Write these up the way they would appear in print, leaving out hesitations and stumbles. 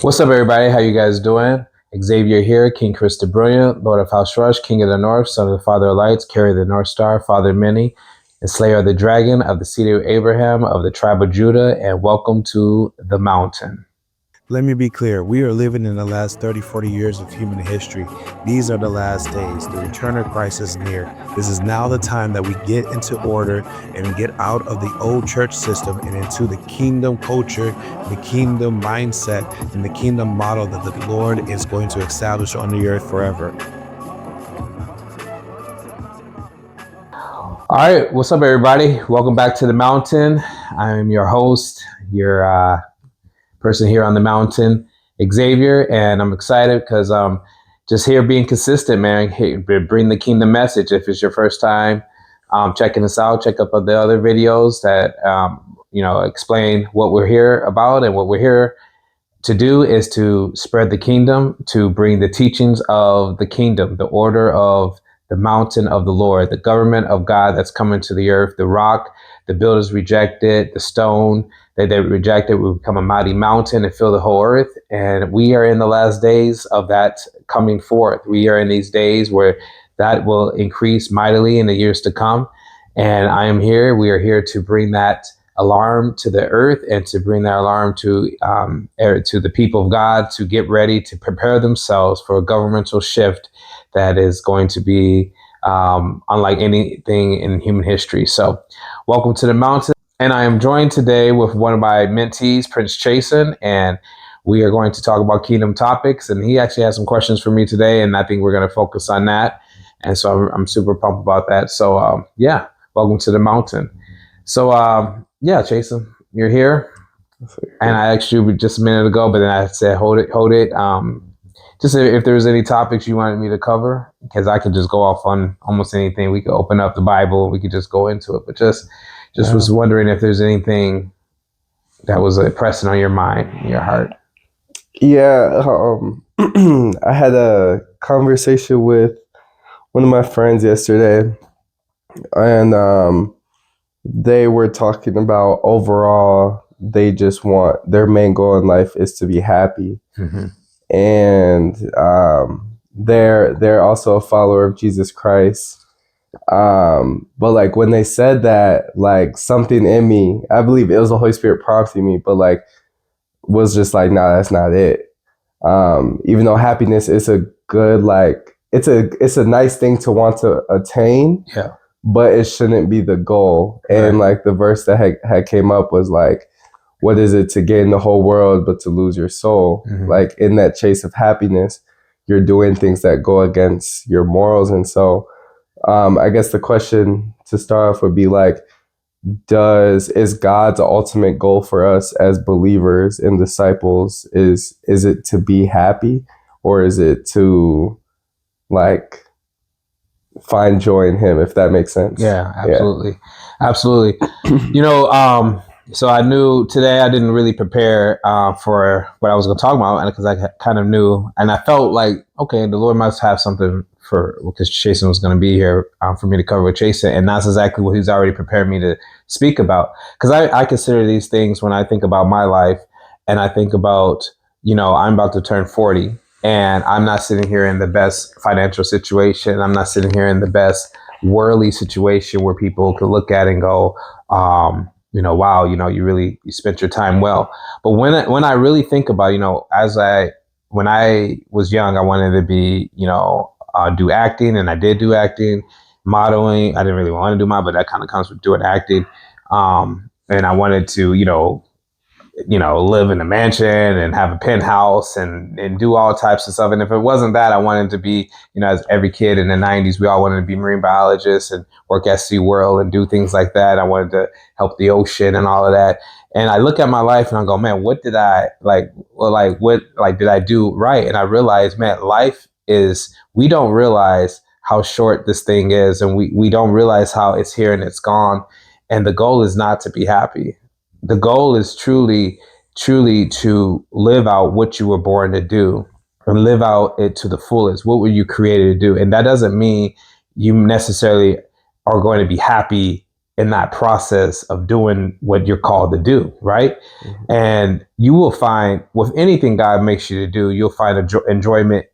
What's up, everybody? How you guys doing? Xavier here, King Chris the Brilliant, Lord of House Rush, King of the North, Son of the Father of Lights, Carrier of the North Star, Father of Many, and Slayer of the Dragon, of the seed of Abraham, of the tribe of Judah, and welcome to the mountain. Let me be clear. We are living in the last 30, 40 years of human history. These are the last days. The return of Christ is near. This is now the time that we get into order and get out of the old church system and into the kingdom culture, the kingdom mindset, and the kingdom model that the Lord is going to establish on the earth forever. All right, what's up, everybody? Welcome back to the mountain. I'm your host, your person here on the mountain, Xavier, and I'm excited because just here being consistent, man. Bring the kingdom message. If it's your first time checking us out, check out the other videos that explain what we're here about, and what we're here to do is to spread the kingdom, to bring the teachings of the kingdom, the order of the mountain of the Lord, the government of God that's coming to the earth. The rock the builders rejected, the stone that they rejected will become a mighty mountain and fill the whole earth. And we are in the last days of that coming forth. We are in these days where that will increase mightily in the years to come. And I am here. We are here to bring that alarm to the earth and to bring that alarm to the people of God to get ready to prepare themselves for a governmental shift that is going to be unlike anything in human history. So welcome to the mountain. And I am joined today with one of my mentees, Prince Chasen, and we are going to talk about kingdom topics. And he actually has some questions for me today, and I think we're going to focus on that. And so I'm super pumped about that. So welcome to the mountain. So Chasen, you're here. And I asked you just a minute ago, but then I said, hold it. Just if there's any topics you wanted me to cover, because I could just go off on almost anything. We could open up the Bible. We could just go into it. But just was wondering if there's anything that was pressing on your mind, your heart. Yeah, I had a conversation with one of my friends yesterday, and they were talking about overall, they just want, their main goal in life is to be happy. Mm-hmm. And they're also a follower of Jesus Christ. But like when they said that, like something in me, I believe it was the Holy Spirit prompting me, but like was just like, nah, that's not it. Even though happiness is a good, like it's a nice thing to want to attain. Yeah. But it shouldn't be the goal. And like the verse that had came up was like, what is it to gain the whole world but to lose your soul? Mm-hmm. Like in that chase of happiness, you're doing things that go against your morals. And so I guess the question to start off would be like, is God's ultimate goal for us as believers and disciples, is it to be happy, or is it to like find joy in him, if that makes sense? Yeah, absolutely. Absolutely. So I knew today I didn't really prepare for what I was going to talk about, because I kind of knew, and I felt like, okay, the Lord must have something because Chasen was going to be here for me to cover with Chasen, and that's exactly what he's already prepared me to speak about. Because I consider these things when I think about my life, and I think about, I'm about to turn 40, and I'm not sitting here in the best financial situation. I'm not sitting here in the best worldly situation where people could look at and go, wow, you spent your time well. But when I really think about, when I was young, I wanted to be, do acting, and I did do acting, modeling. I didn't really want to do modeling, but that kind of comes with doing acting. And I wanted to, live in a mansion and have a penthouse and do all types of stuff. And if it wasn't that, I wanted to be, as every kid in the 90s, we all wanted to be marine biologists and work at SeaWorld and do things like that. I wanted to help the ocean and all of that. And I look at my life and I go, man, what did I did I do right? And I realized, man, life is, we don't realize how short this thing is, and we don't realize how it's here and it's gone. And the goal is not to be happy. The goal is truly to live out what you were born to do, and live out it to the fullest. What were you created to do? And that doesn't mean you necessarily are going to be happy in that process of doing what you're called to do, right? And you will find with anything God makes you to do, you'll find enjoyment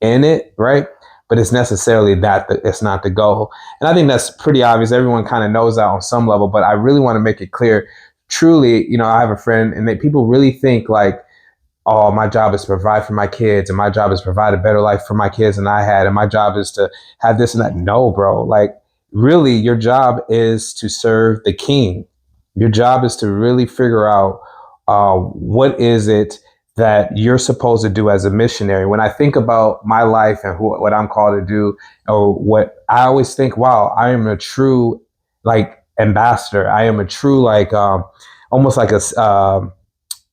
in it, right? But it's necessarily it's not the goal. And I think that's pretty obvious. Everyone kind of knows that on some level, but I really want to make it clear. Truly, I have a friend and people really think like, oh, my job is to provide for my kids, and my job is to provide a better life for my kids than I had, and my job is to have this and that. No, bro. Like, really, your job is to serve the King. Your job is to really figure out what is it that you're supposed to do as a missionary. When I think about my life and what I'm called to do, or what I always think, wow, I am a true like ambassador. I am a true like almost like a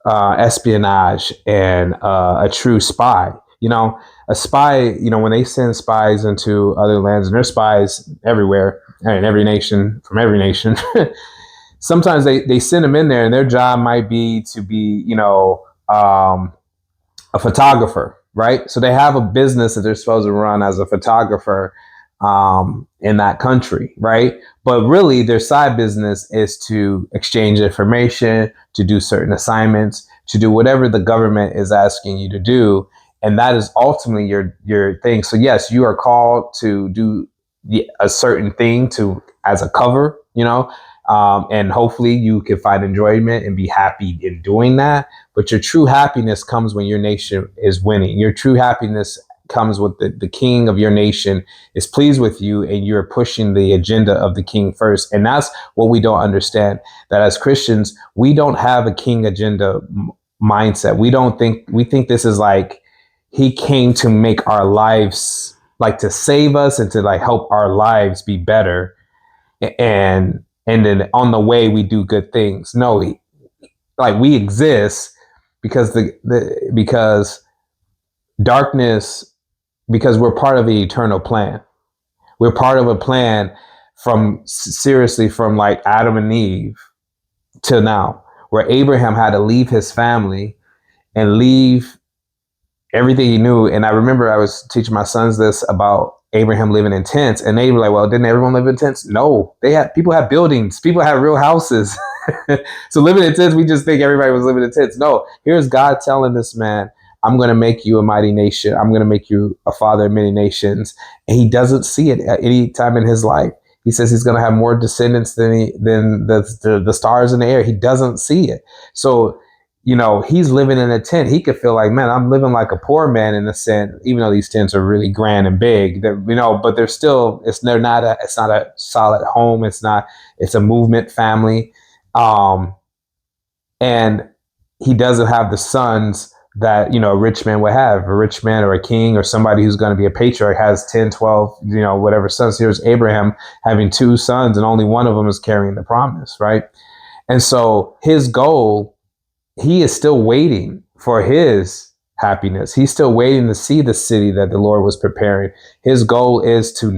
espionage and a true spy. A spy, when they send spies into other lands, and there's spies everywhere, in every nation, from every nation, sometimes they send them in there and their job might be to be, a photographer, right? So they have a business that they're supposed to run as a photographer in that country, right? But really their side business is to exchange information, to do certain assignments, to do whatever the government is asking you to do. And that is ultimately your thing. So yes, you are called to do a certain thing as a cover, and hopefully you can find enjoyment and be happy in doing that. But your true happiness comes when your nation is winning. Your true happiness comes with the king of your nation is pleased with you, and you're pushing the agenda of the king first. And that's what we don't understand, that as Christians, we don't have a king agenda mindset. We think this is like, he came to make our lives, like to save us and to like help our lives be better. And then on the way we do good things. No, we exist because because darkness, because we're part of the eternal plan. We're part of a plan from like Adam and Eve till now, where Abraham had to leave his family and leave everything he knew. And I remember I was teaching my sons this about Abraham living in tents, and they were like, well, didn't everyone live in tents? No, people had buildings, people had real houses. So living in tents, we just think everybody was living in tents. No, here's God telling this man, I'm going to make you a mighty nation. I'm going to make you a father of many nations. And he doesn't see it at any time in his life. He says he's going to have more descendants than the stars in the air. He doesn't see it. So, he's living in a tent. He could feel like, man, I'm living like a poor man in a sense, even though these tents are really grand and big, but they're still, it's not a solid home. It's a movement family. And he doesn't have the sons that, a rich man would have. A rich man or a king or somebody who's going to be a patriarch has 10, 12, whatever sons. Here's Abraham having 2 sons, and only one of them is carrying the promise, right? And so his goal, he is still waiting for his happiness. He's still waiting to see the city that the Lord was preparing. His goal is to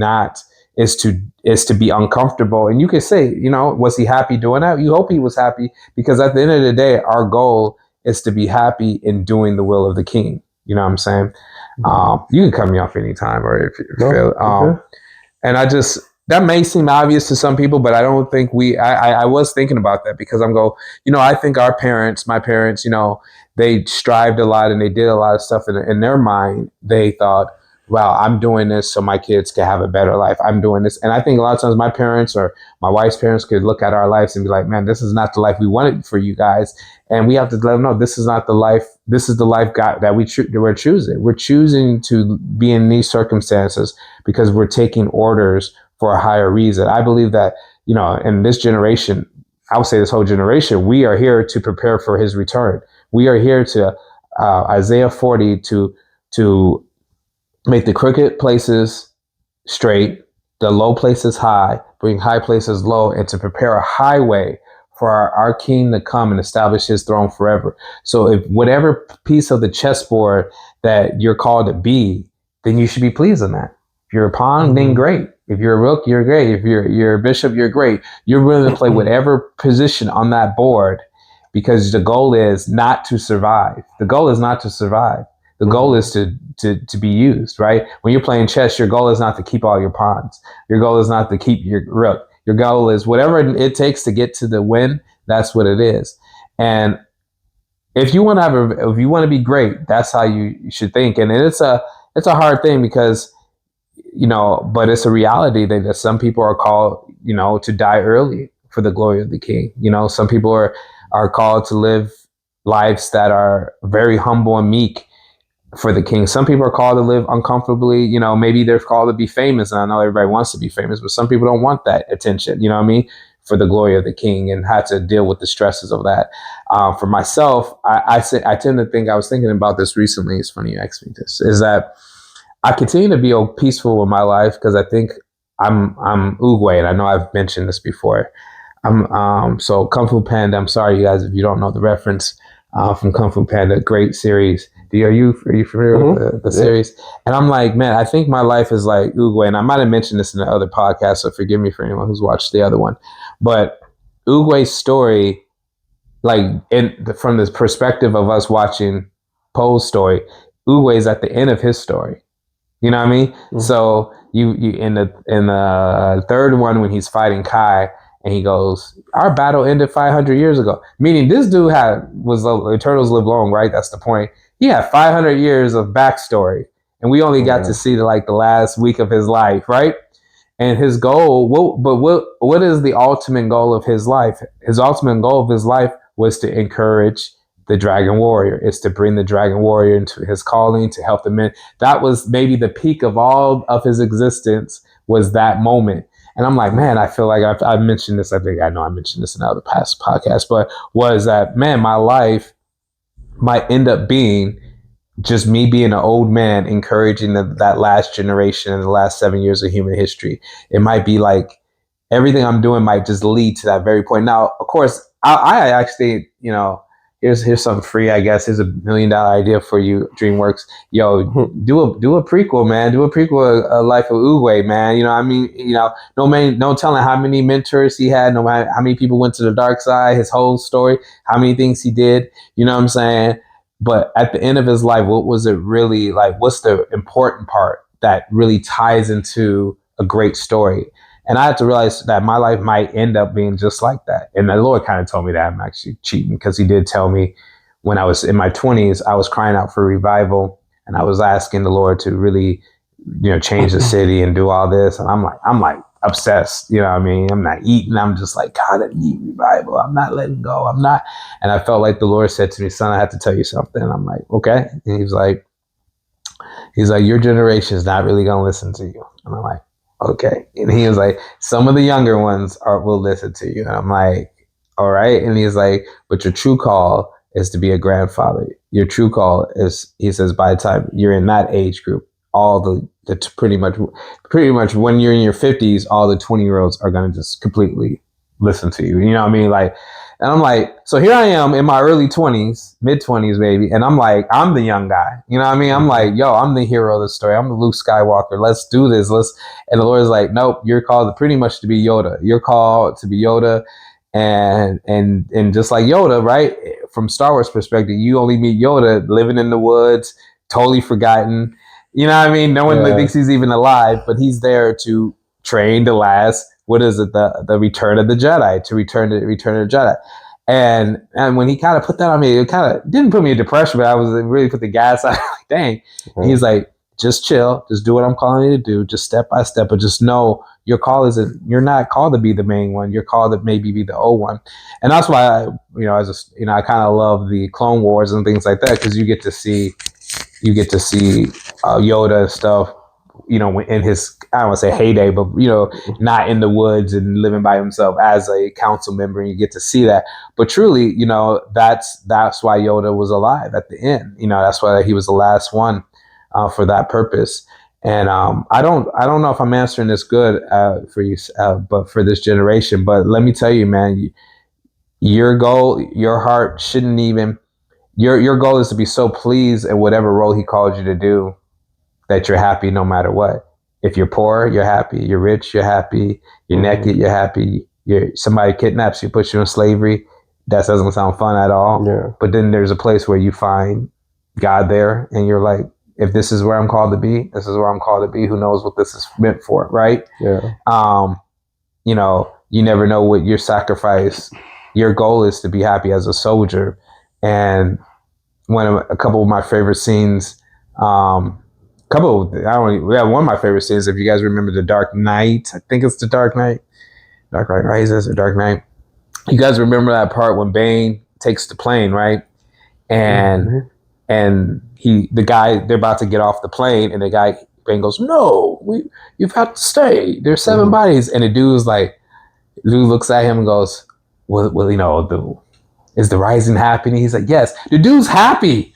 be uncomfortable. And you could say, was he happy doing that? You hope he was happy, because at the end of the day, our goal is to be happy in doing the will of the King. You know what I'm saying? You can cut me off anytime, or if you feel. Okay. And that may seem obvious to some people, but I don't think I was thinking about that, because I think my parents, they strived a lot and they did a lot of stuff in their mind. They thought, wow, I'm doing this so my kids can have a better life. I'm doing this. And I think a lot of times my parents or my wife's parents could look at our lives and be like, man, this is not the life we wanted for you guys. And we have to let them know, this is not the life. This is the life God that we're choosing. We're choosing to be in these circumstances because we're taking orders for a higher reason. I believe that, in this generation, I would say this whole generation, we are here to prepare for his return. We are here to Isaiah 40 to make the crooked places straight, the low places high, bring high places low, and to prepare a highway for our King to come and establish his throne forever. So if whatever piece of the chessboard that you're called to be, then you should be pleased in that. If you're a pawn, then great. If you're a rook, you're great. If you're a bishop, you're great. You're willing to play whatever position on that board, because the goal is not to survive. The goal is not to survive. The goal is to be used, right? When you're playing chess, your goal is not to keep all your pawns. Your goal is not to keep your rook. Your goal is whatever it takes to get to the win. That's what it is. And if you want to if you want to be great, that's how you should think. And it's a hard thing because, but it's a reality that some people are called, to die early for the glory of the King. Some people are called to live lives that are very humble and meek for the King. Some people are called to live uncomfortably. Maybe they're called to be famous. And I know everybody wants to be famous, but some people don't want that attention. You know what I mean? For the glory of the King, and had to deal with the stresses of that. For myself, I tend to think, I was thinking about this recently. It's funny you asked me this, is that I continue to be peaceful with my life because I think I'm Oogway, and I know I've mentioned this before. So Kung Fu Panda. I'm sorry, you guys, if you don't know the reference from Kung Fu Panda, great series. Are you familiar with the series? And I'm like, man, I think my life is like Oogway, and I might have mentioned this in the other podcast, so forgive me for anyone who's watched the other one. But Oogway's story, like from the perspective of us watching Poe's story, Oogway's at the end of his story. You know what I mean? Mm-hmm. So you in the third one, when he's fighting Kai, and he goes, "Our battle ended 500 years ago," meaning this dude Eternals live long, right? That's the point. He had 500 years of backstory, and we only got to see the last week of his life, right? And his goal, what is the ultimate goal of his life? His ultimate goal of his life was to encourage the Dragon Warrior. Is to bring the Dragon Warrior into his calling, to help the men. That was maybe the peak of all of his existence, was that moment. And I'm like, man, I feel like I've mentioned this. I know I mentioned this in other past podcasts, but was that, man, my life might end up being just me being an old man encouraging that last generation and the last 7 years of human history. It might be like everything I'm doing might just lead to that very point. Now, of course, I actually, here's something free, I guess. Here's $1 million idea for you, DreamWorks. Yo, do a prequel, man. Do a prequel, a Life of Oogway, man. No telling how many mentors he had, no matter how many people went to the dark side, his whole story, how many things he did. You know what I'm saying? But at the end of his life, what was it really like? What's the important part that really ties into a great story? And I had to realize that my life might end up being just like that. And the Lord kind of told me that. I'm actually cheating, because he did tell me when I was in my 20s, I was crying out for revival, and I was asking the Lord to really, change the city and do all this. And I'm like obsessed. You know what I mean? I'm not eating. I'm just like, God, I need revival. I'm not letting go. I'm not. And I felt like the Lord said to me, son, I have to tell you something. And I'm like, okay. And he's like, your generation is not really going to listen to you. And I'm like, okay. And he was like, some of the younger ones will listen to you. And I'm like, all right. And he's like, but your true call is to be a grandfather. Your true call is, he says, by the time you're in that age group, all the pretty much when you're in your 50s, all the 20-year-olds are going to just completely listen to you. You know what I mean? Like, and I'm like, so here I am in my early 20s, mid 20s, maybe. And I'm like, I'm the young guy. You know what I mean? I'm like, yo, I'm the hero of the story. I'm the Luke Skywalker. Let's do this. And the Lord's like, nope, you're called pretty much to be Yoda. You're called to be Yoda. And just like Yoda, right? From Star Wars perspective, you only meet Yoda living in the woods, totally forgotten. You know what I mean? No one thinks he's even alive, but he's there to train the last, what is it? The Return of the Jedi, to return to the Jedi. And when he kind of put that on me, it kind of didn't put me in depression, but I was really put the gas on. Like, dang. Mm-hmm. He's like, just chill, just do what I'm calling you to do, just step by step, but just know your call isn't, you're not called to be the main one. You're called to maybe be the old one. And that's why I kind of love the Clone Wars and things like that, because you get to see Yoda and stuff, in his, I don't want to say heyday, but, not in the woods and living by himself as a council member, and you get to see that. But truly, that's why Yoda was alive at the end. That's why he was the last one for that purpose. And I don't know if I'm answering this good for you, but for this generation. But let me tell you, man, your goal, your heart shouldn't even. Your goal is to be so pleased in whatever role he called you to do that you're happy no matter what. If you're poor, you're happy. You're rich, you're happy. You're naked, you're happy. Somebody kidnaps you, puts you in slavery. That doesn't sound fun at all. Yeah. But then there's a place where you find God there, and you're like, if this is where I'm called to be, this is where I'm called to be. Who knows what this is meant for, right? Yeah. you know, you never know what your sacrifice, your goal is to be happy as a soldier. And a couple of my favorite scenes, one of my favorite scenes, if you guys remember The Dark Knight, I think it's The Dark Knight, Dark Knight Rises or Dark Knight. You guys remember that part when Bane takes the plane, right? And they're about to get off the plane, and the guy Bane goes, "No, you've got to stay. There's 7 bodies." And the dude looks at him and goes, "Well, you know, is the rising happening?" He's like, "Yes." The dude's happy.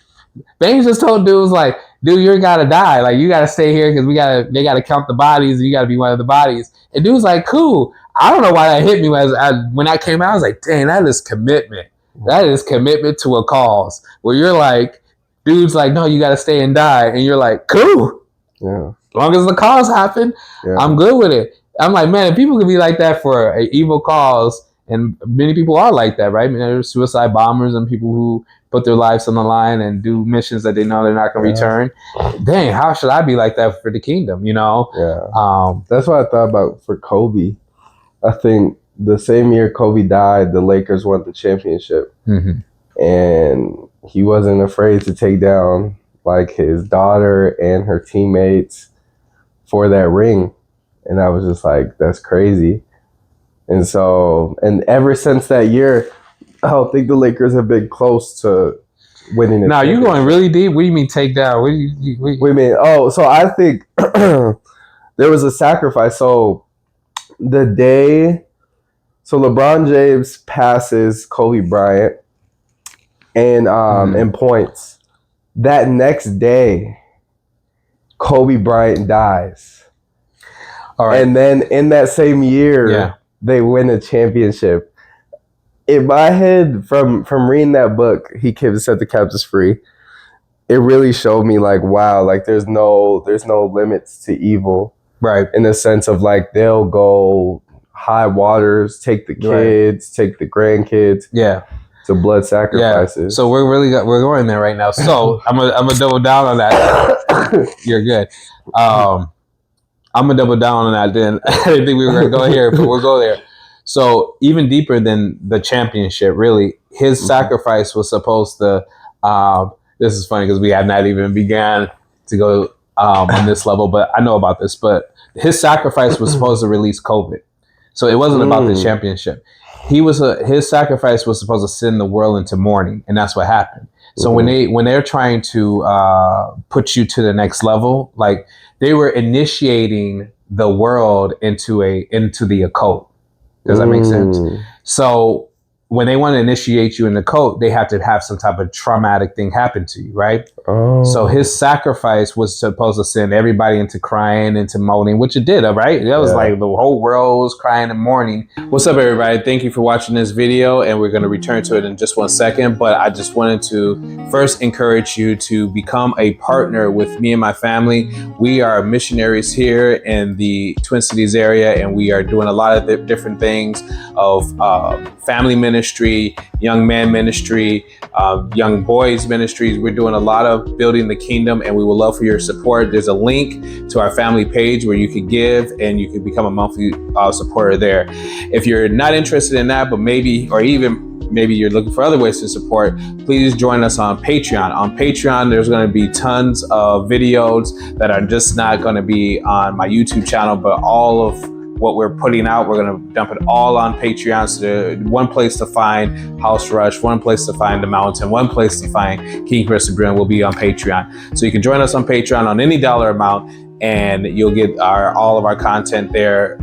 Bane just told dudes like, "Dude, you're gotta die. Like, you gotta stay here because they gotta count the bodies, and you gotta be one of the bodies." And dude's like, "Cool." I don't know why that hit me when I came out. I was like, "Dang, that is commitment. That is commitment to a cause." Where you're like, dude's like, "No, you gotta stay and die," and you're like, "Cool. Yeah. As long as the cause happen, I'm good with it." I'm like, man, if people could be like that for an evil cause, and many people are like that, right? I mean, there's suicide bombers and people who put their lives on the line and do missions that they know they're not going to return. Dang, how should I be like that for the kingdom, you know? Yeah. That's what I thought about for Kobe. I think the same year Kobe died, the Lakers won the championship. Mm-hmm. And he wasn't afraid to take down like his daughter and her teammates for that ring. And I was just like, that's crazy. And so, and ever since that year, I don't think the Lakers have been close to winning it. Now, you're going really deep. What do you mean take down? What do you mean? Oh, so I think there was a sacrifice. So the day, so LeBron James passes Kobe Bryant and in points. That next day, Kobe Bryant dies. All right. And then in that same year, they win a championship. In my head, from reading that book, He Came to Set the Captives Free, it really showed me like, wow, like there's no limits to evil. Right. In the sense of like they'll go high waters, take the kids, take the grandkids. Yeah. To blood sacrifices. Yeah. So we're going there right now. So I'm gonna double down on that. You're good. I'm gonna double down on that. Then I didn't think we were gonna go here, but we'll go there. So even deeper than the championship, really, his sacrifice was supposed to. This is funny because we have not even began to go on this level, but I know about this. But his sacrifice was supposed to release COVID, so it wasn't about the championship. His sacrifice was supposed to send the world into mourning, and that's what happened. So when they're trying to put you to the next level, like they were initiating the world into the occult. Does that make sense? So when they want to initiate you in the cult, they have to have some type of traumatic thing happen to you, right? Oh. So his sacrifice was supposed to send everybody into crying, into moaning, which it did, right? That was like the whole world was crying and mourning. What's up, everybody? Thank you for watching this video, and we're going to return to it in just 1 second. But I just wanted to first encourage you to become a partner with me and my family. We are missionaries here in the Twin Cities area, and we are doing a lot of different things of family ministry, young man ministry, young boys ministries. We're doing a lot of building the kingdom, and we would love for your support. There's a link to our family page where you can give and you can become a monthly supporter there. If you're not interested in that, but maybe you're looking for other ways to support, please join us on Patreon. On Patreon, there's going to be tons of videos that are just not going to be on my YouTube channel, but all of what we're putting out, we're going to dump it all on Patreon. So one place to find House Rush, one place to find The Mountain, one place to find King Chris Bruin will be on Patreon. So you can join us on Patreon on any dollar amount, and you'll get all of our content there,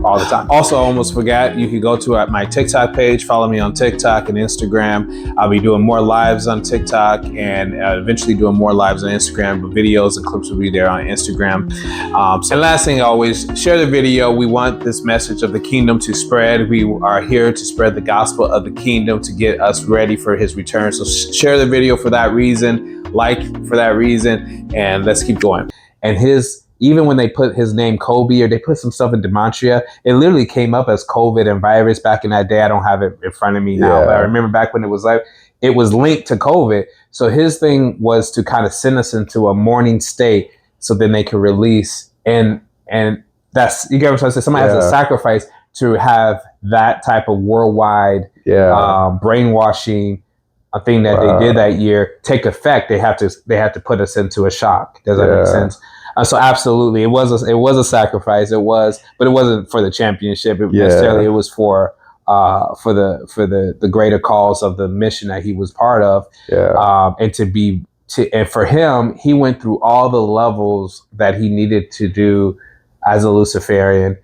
all the time. Also, I almost forgot, you can go to my TikTok page, follow me on TikTok and Instagram. I'll be doing more lives on TikTok and eventually doing more lives on Instagram, but videos and clips will be there on Instagram. And last thing, always share the video. We want this message of the kingdom to spread. We are here to spread the gospel of the kingdom to get us ready for his return. So share the video for that reason, like for that reason, and let's keep going. And even when they put his name Kobe, or they put some stuff in Dematria, it literally came up as COVID and virus back in that day. I don't have it in front of me now, but I remember back when it was linked to COVID. So his thing was to kind of send us into a mourning state so then they could release. And that's, you get what I'm trying to say? Somebody has to sacrifice to have that type of worldwide brainwashing a thing that they did that year take effect. They have to put us into a shock. Does that make sense? So absolutely, it was a sacrifice. But it wasn't for the championship. Necessarily, it was for the greater cause of the mission that he was part of. And for him, he went through all the levels that he needed to do as a Luciferian.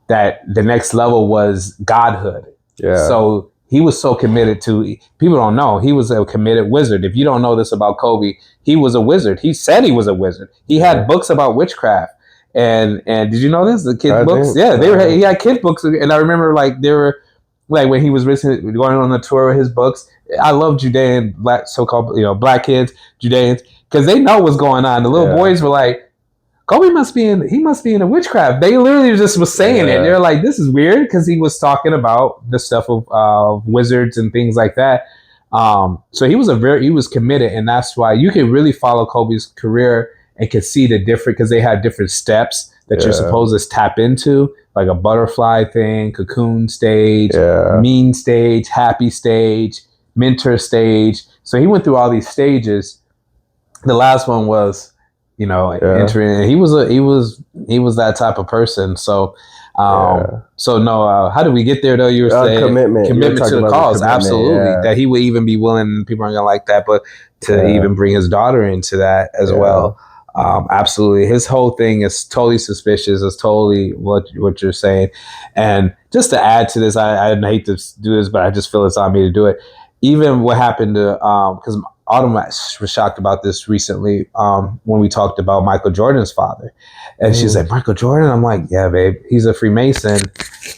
That the next level was godhood. So he was so committed to, people don't know, he was a committed wizard. If you don't know this about Kobe, he was a wizard. He said he was a wizard. He had books about witchcraft. And did you know this? The kid books? He had kid books. And I remember they were like when he was going on the tour with his books. I love Judean, so-called, black kids, Judeans, because they know what's going on. The little boys were like, Kobe must be in a witchcraft. They literally just was saying it. They're like, this is weird, because he was talking about the stuff of wizards and things like that. So he was committed, and that's why you can really follow Kobe's career and can see the different, because they had different steps that you're supposed to tap into, like a butterfly thing, cocoon stage, mean stage, happy stage, mentor stage. So he went through all these stages. The last one was, entering. He was that type of person. So, how did we get there though? You were saying commitment to the cause. Absolutely, that he would even be willing. People aren't gonna like that, but to even bring his daughter into that as well. Absolutely, his whole thing is totally suspicious. It's totally what you're saying. And just to add to this, I hate to do this, but I just feel it's on me to do it. Even what happened to because Autumn was shocked about this recently when we talked about Michael Jordan's father. And she's like, Michael Jordan? I'm like, yeah, babe, he's a Freemason.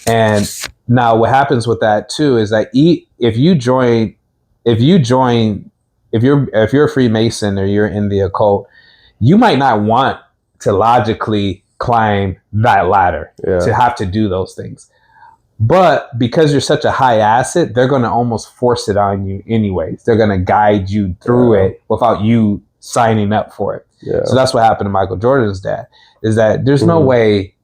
And now what happens with that too is that if you're a Freemason or you're in the occult, you might not want to logically climb that ladder to have to do those things. But because you're such a high asset, they're going to almost force it on you anyways. They're going to guide you through it without you signing up for it. So that's what happened to Michael Jordan's dad, is that there's no way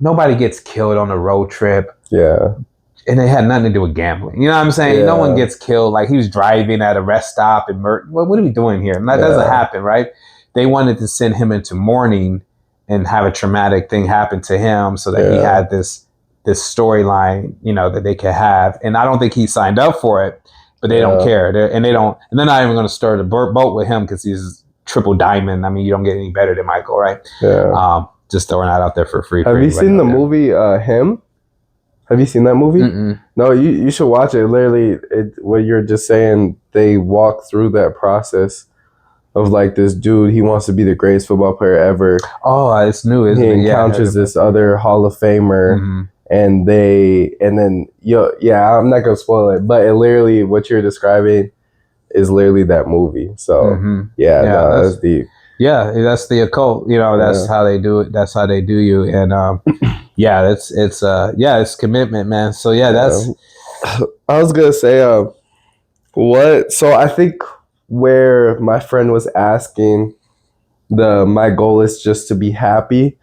nobody gets killed on a road trip. And it had nothing to do with gambling. You know what I'm saying? No one gets killed. Like he was driving at a rest stop and what are we doing here? And that doesn't happen, right? They wanted to send him into mourning and have a traumatic thing happen to him so that he had this storyline, that they could have. And I don't think he signed up for it, but they don't care. And they're not even going to stir the boat with him because he's triple diamond. I mean, you don't get any better than Michael, right? Just throwing that out there for free. Have you seen the movie Him? Have you seen that movie? Mm-mm. No, you should watch it. Literally, what you're just saying, they walk through that process of like this dude, he wants to be the greatest football player ever. Oh, it's new, isn't it? He encounters this other Hall of Famer, and then I'm not gonna spoil it, but it literally, what you're describing is literally that movie. So that's deep. Yeah, that's the occult. That's how they do it. That's how they do you. And it's commitment, man. So that's. I was gonna say, So I think where my friend was asking, my goal is just to be happy,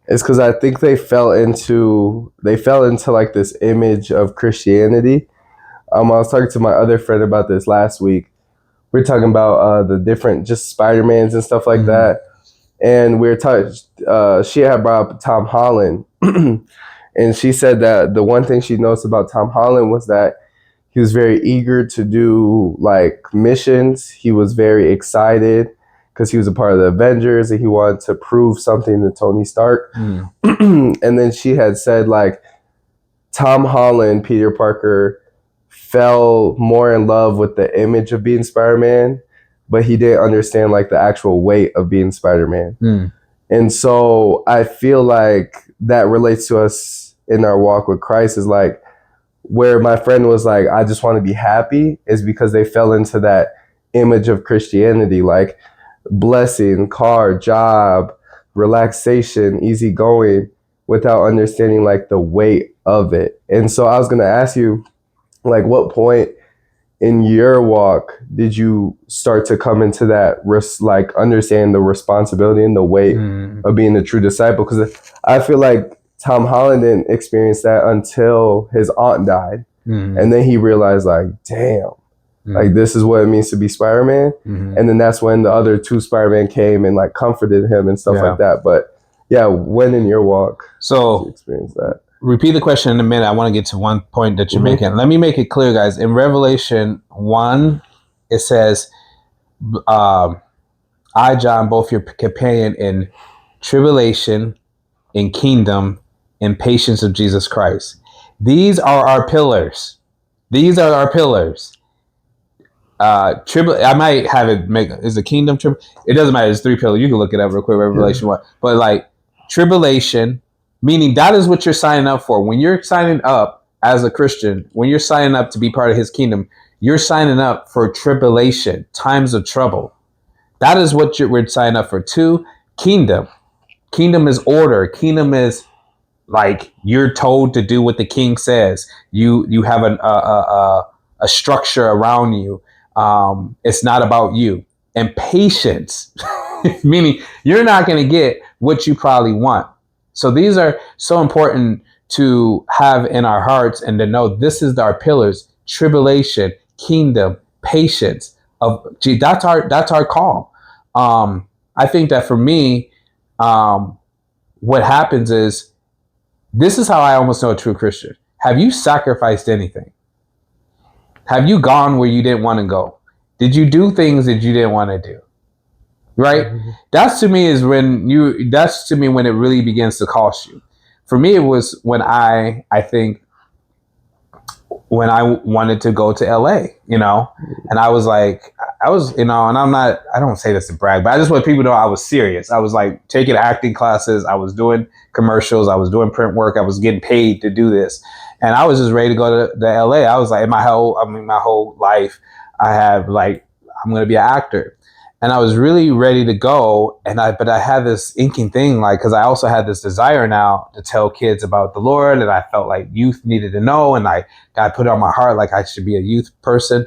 is because I think they fell into like this image of Christianity. I was talking to my other friend about this last week. We were talking about the different just Spider-Mans and stuff like that. And we were talking, she had brought up Tom Holland. And she said that the one thing she noticed about Tom Holland was that he was very eager to do like missions. He was very excited because he was a part of the Avengers and he wanted to prove something to Tony Stark. And then she had said like Tom Holland, Peter Parker, fell more in love with the image of being Spider-Man, but he didn't understand like the actual weight of being Spider-Man. And so I feel like that relates to us in our walk with Christ, is like where my friend was like, I just want to be happy, is because they fell into that image of Christianity, like blessing, car, job, relaxation, easygoing, without understanding like the weight of it. And so I was going to ask you, like, what point in your walk did you start to come into that like understand the responsibility and the weight of being a true disciple? Because I feel like Tom Holland didn't experience that until his aunt died. And then he realized, like, damn, like, this is what it means to be Spider-Man. And then that's when the other 2 Spider-Man came and, like, comforted him and stuff like that. But yeah, when in your walk so you experience that? Repeat the question in a minute. I want to get to one point that you're making. Let me make it clear, guys. In Revelation 1, it says, I, John, both your companion in tribulation, in kingdom, in patience of Jesus Christ. These are our pillars. These are our pillars. I might have it make, is the kingdom, it doesn't matter. It's 3 pillars. You can look it up real quick, Revelation 1. But like tribulation, meaning that is what you're signing up for. When you're signing up as a Christian, when you're signing up to be part of his kingdom, you're signing up for tribulation, times of trouble. That is what we're signing up for. 2, kingdom. Kingdom is order. Kingdom is like you're told to do what the king says. You have a structure around you. It's not about you. And patience, meaning you're not going to get what you probably want. So these are so important to have in our hearts and to know this is our pillars: tribulation, kingdom, patience. That's our call. I think that for me, what happens is, this is how I almost know a true Christian. Have you sacrificed anything? Have you gone where you didn't want to go? Did you do things that you didn't want to do? Right? That's to me when it really begins to cost you. For me, it was when I wanted to go to LA, and I was like, and I don't say this to brag, but I just want people to know I was serious. I was like taking acting classes. I was doing commercials. I was doing print work. I was getting paid to do this. And I was just ready to go to LA. I was like, my whole life, I have like, I'm going to be an actor. And I was really ready to go. But I had this inking thing, like, because I also had this desire now to tell kids about the Lord. And I felt like youth needed to know. And God put it on my heart, like I should be a youth person.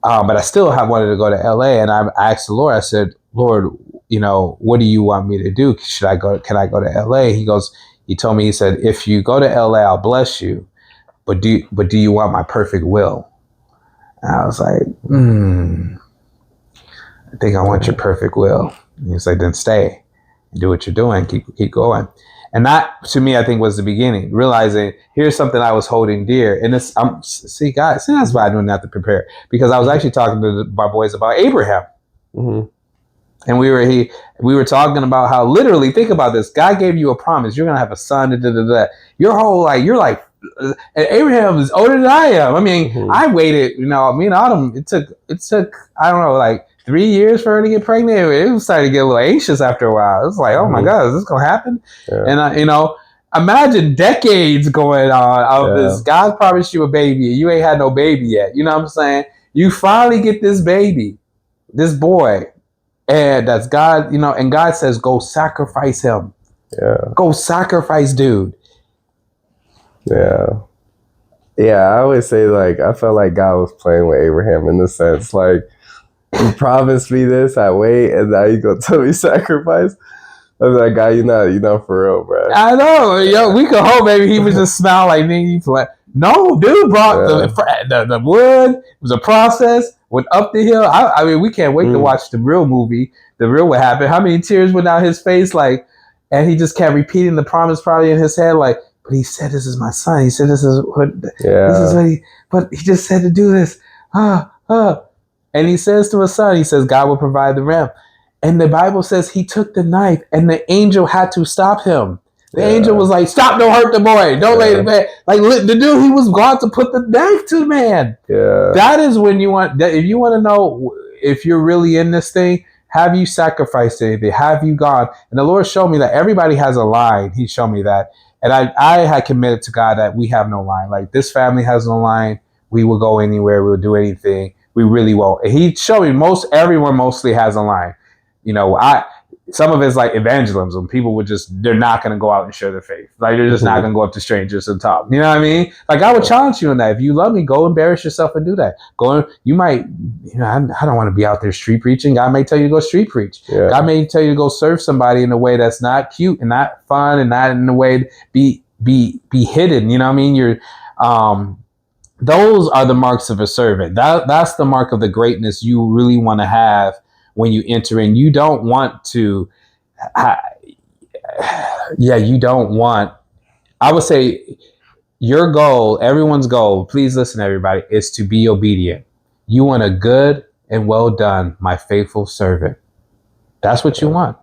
But I still wanted to go to LA. And I asked the Lord, I said, Lord, what do you want me to do? Can I go to LA? He told me, he said, if you go to LA, I'll bless you. But do you want my perfect will? And I was like, I think I want your perfect will. And he's like, then stay and do what you're doing. Keep going. And that, to me, I think was the beginning, realizing here's something I was holding dear. And guys, that's why I don't have to prepare, because I was actually talking to my boys about Abraham. And we were talking about how, literally, think about this. God gave you a promise. You're going to have a son. Your whole life, you're like, and Abraham is older than I am. I mean, I waited, me and Autumn, it took, I don't know, like 3 years for her to get pregnant. It was starting to get a little anxious after a while. It was like, oh my God, is this going to happen? Yeah. And, imagine decades going on of this. God promised you a baby. You ain't had no baby yet. You know what I'm saying? You finally get this baby, this boy. And that's God, and God says, go sacrifice him. Yeah. Go sacrifice dude. Yeah. Yeah, I always say, like, I felt like God was playing with Abraham in the sense, like, you promised me this, I wait, and now you go tell me sacrifice. I was like, God, you're not for real, bro. I know. We could hope maybe he was just smile like me. No, dude brought the wood. It was a process. Went up the hill. I mean, we can't wait to watch the real movie. The real what happened. How many tears went down his face? Like, and he just kept repeating the promise probably in his head. Like, but he said, this is my son. He said, this is what but he just said to do this. And he says to his son, he says, God will provide the ram. And the Bible says he took the knife and the angel had to stop him. The angel was like, stop, don't hurt the boy. Don't lay the man. Like, the dude, he was going to put the knife to the man. Yeah. That is when you want, if you want to know if you're really in this thing, have you sacrificed anything? Have you gone? And the Lord showed me that everybody has a line. He showed me that. And I had committed to God that we have no line. Like, this family has no line. We will go anywhere. We will do anything. We really won't. And he showed me everyone mostly has a line. some of it's like evangelism. People they're not going to go out and share their faith. Like they're just not going to go up to strangers and talk. You know what I mean? Like I would challenge you on that. If you love me, go embarrass yourself and do that. You might, I don't want to be out there street preaching. God may tell you to go street preach. Yeah. God may tell you to go serve somebody in a way that's not cute and not fun and not in a way be hidden. You know what I mean? Those are the marks of a servant. That's the mark of the greatness you really want to have when you enter in. You don't want to, you don't want, I would say your goal, everyone's goal, please listen everybody, is to be obedient. You want a good and well done, my faithful servant. That's what you want.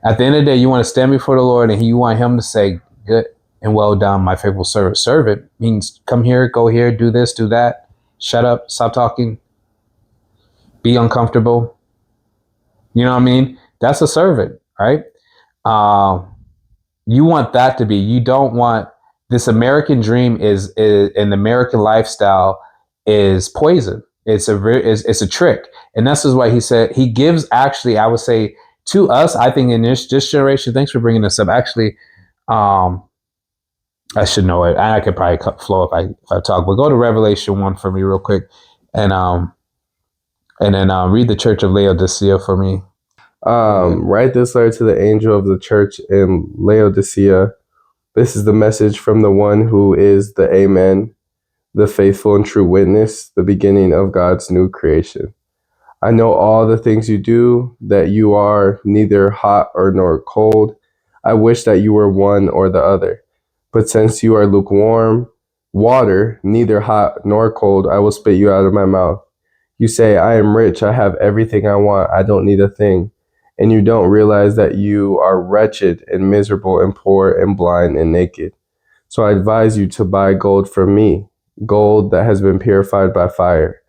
At the end of the day, you want to stand before the Lord and you want him to say, good and well done, my faithful servant. Servant means come here, go here, do this, do that. Shut up, stop talking, be uncomfortable. You know what I mean? That's a servant, right? You want that to be. You don't want this American dream is an American lifestyle is poison. It's a trick, and this is why he said he gives. Actually, I would say to us, I think in this generation. Thanks for bringing this up. Actually, I should know it. I could probably flow if I talk. But go to Revelation 1 for me real quick, and then read the Church of Laodicea for me. Write this letter to the angel of the church in Laodicea. This is the message from the one who is the Amen, the faithful and true witness, the beginning of God's new creation. I know all the things you do, that you are neither hot nor cold. I wish that you were one or the other. But since you are lukewarm water, neither hot nor cold, I will spit you out of my mouth. You say, I am rich, I have everything I want, I don't need a thing. And you don't realize that you are wretched and miserable and poor and blind and naked. So I advise you to buy gold from me, gold that has been purified by fire.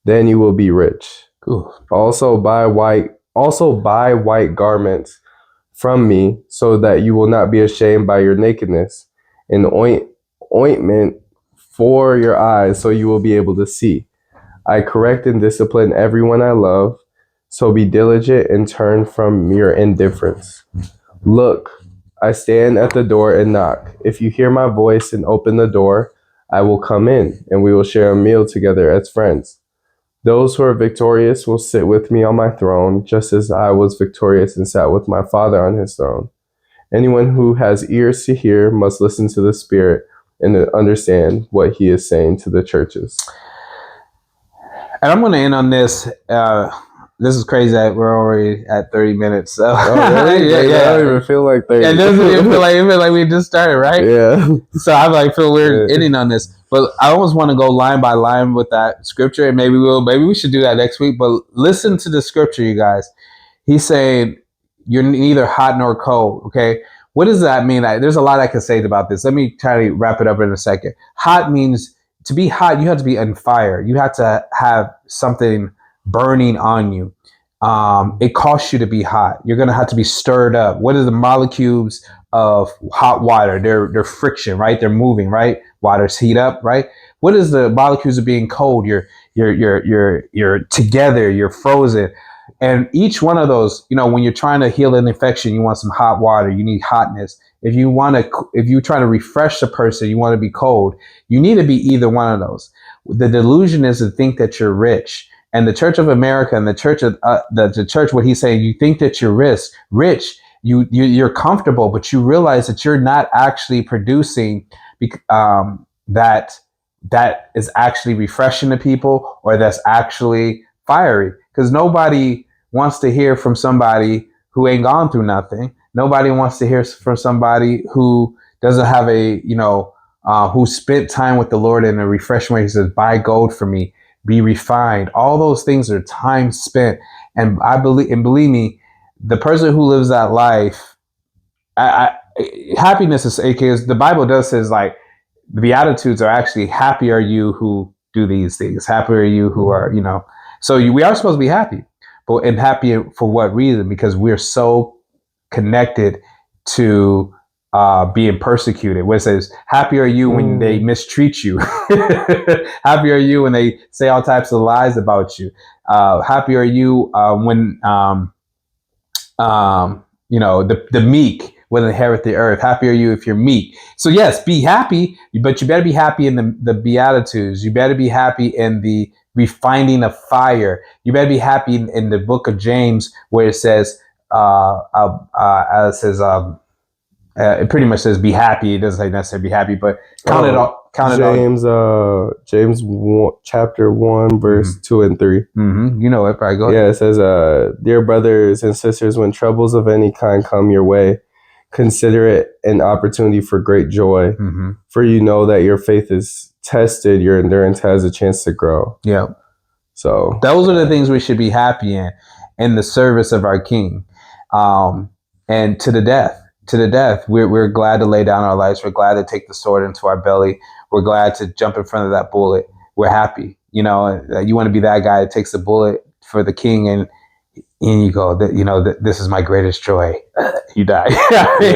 Then you will be rich. Ooh. Also buy white garments from me, so that you will not be ashamed by your nakedness, and ointment for your eyes, so you will be able to see. I correct and discipline everyone I love. So be diligent and turn from your indifference. Look, I stand at the door and knock. If you hear my voice and open the door, I will come in, and we will share a meal together as friends. Those who are victorious will sit with me on my throne, just as I was victorious and sat with my Father on his throne. Anyone who has ears to hear must listen to the Spirit and understand what he is saying to the churches. And I'm going to end on this. This is crazy that we're already at 30 minutes. So. Oh, really? I don't even feel like 30. It doesn't even feel like we just started, right? Yeah. So I feel weird ending on this. But I almost want to go line by line with that scripture, and maybe we should do that next week. But listen to the scripture, you guys. He's saying you're neither hot nor cold, okay? What does that mean? There's a lot I can say about this. Let me try to wrap it up in a second. Hot means, to be hot, you have to be on fire. You have to have something burning on you. It costs you to be hot. You're going to have to be stirred up. What are the molecules of hot water? They're friction, right? They're moving, right? Water's heat up, right? What is the molecules of being cold? You're together, you're frozen. And each one of those, when you're trying to heal an infection, you want some hot water, you need hotness. If you're trying to refresh the person, you want to be cold. You need to be either one of those. The delusion is to think that you're rich. And the Church of America and the church of the church, what he's saying, you think that you're rich, you're comfortable, but you realize that you're not actually producing that is actually refreshing to people, or that's actually fiery. Because nobody wants to hear from somebody who ain't gone through nothing. Nobody wants to hear from somebody who doesn't have who spent time with the Lord in a refreshing way. He says, buy gold for me. Be refined. All those things are time spent. And believe me, the person who lives that life, happiness is, because the Bible does says, like, the Beatitudes are actually, happy are you who do these things. Happy are you who are, so we are supposed to be happy, and happy for what reason? Because we're so connected to being persecuted. Where it says, happy are you when they mistreat you. Happy are you when they say all types of lies about you. Happy are you when The meek will inherit the earth. Happy are you if you're meek. So yes, be happy, but you better be happy in the Beatitudes. You better be happy in the refining of fire. You better be happy in the book of James where it says, it pretty much says be happy. It doesn't say necessarily be happy, but count it all. James 1, chapter 1, verse 2 and 3. Mm-hmm. You know it, probably. Go ahead. Yeah, it says, dear brothers and sisters, when troubles of any kind come your way, consider it an opportunity for great joy. Mm-hmm. For you know that your faith is tested, your endurance has a chance to grow. Yeah. So those are the things we should be happy in the service of our King. And to the death. We're glad to lay down our lives. We're glad to take the sword into our belly. We're glad to jump in front of that bullet. We're happy. You want to be that guy that takes the bullet for the King, and you go, this is my greatest joy. You die. This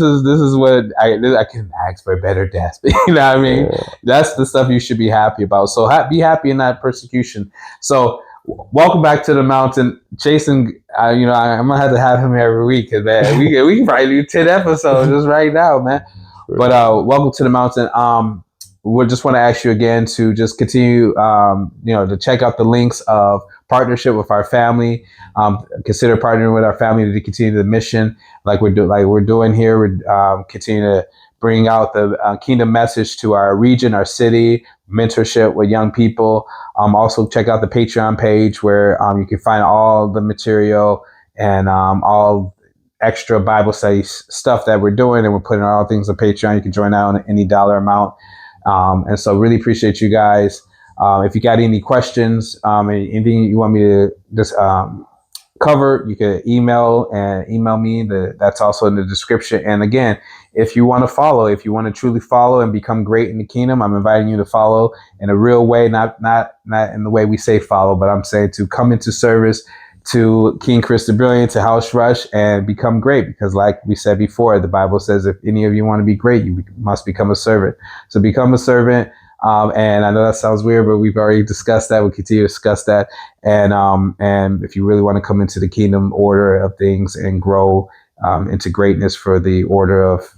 is what I couldn't ask for a better death. You know what I mean? Yeah. That's the stuff you should be happy about. So be happy in that persecution. So welcome back to the mountain, Jason. I'm gonna have him every week, because man, we can probably do 10 episodes just right now, man. But welcome to the mountain. We just want to ask you again to just continue, to check out the links of partnership with our family. Consider partnering with our family to continue the mission, like we're doing here. We're continue to bring out the kingdom message to our region, our city, mentorship with young people. Also check out the Patreon page where you can find all the material and all extra Bible study stuff that we're doing, and we're putting all things on Patreon. You can join out on any dollar amount. And so really appreciate you guys. If you got any questions, anything you want me to just cover, you can email me. That's also in the description. And again, if you want to truly follow and become great in the kingdom, I'm inviting you to follow in a real way, not in the way we say follow, but I'm saying to come into service to King Chris the Brilliant, to House Rush, and become great. Because like we said before, the Bible says if any of you want to be great, you must become a servant. So become a servant. And I know that sounds weird, but we've already discussed that. We'll continue to discuss that. And if you really want to come into the kingdom order of things and grow into greatness for the order of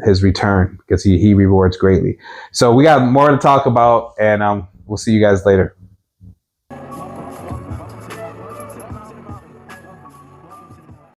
his return, because he rewards greatly. So we got more to talk about, and we'll see you guys later.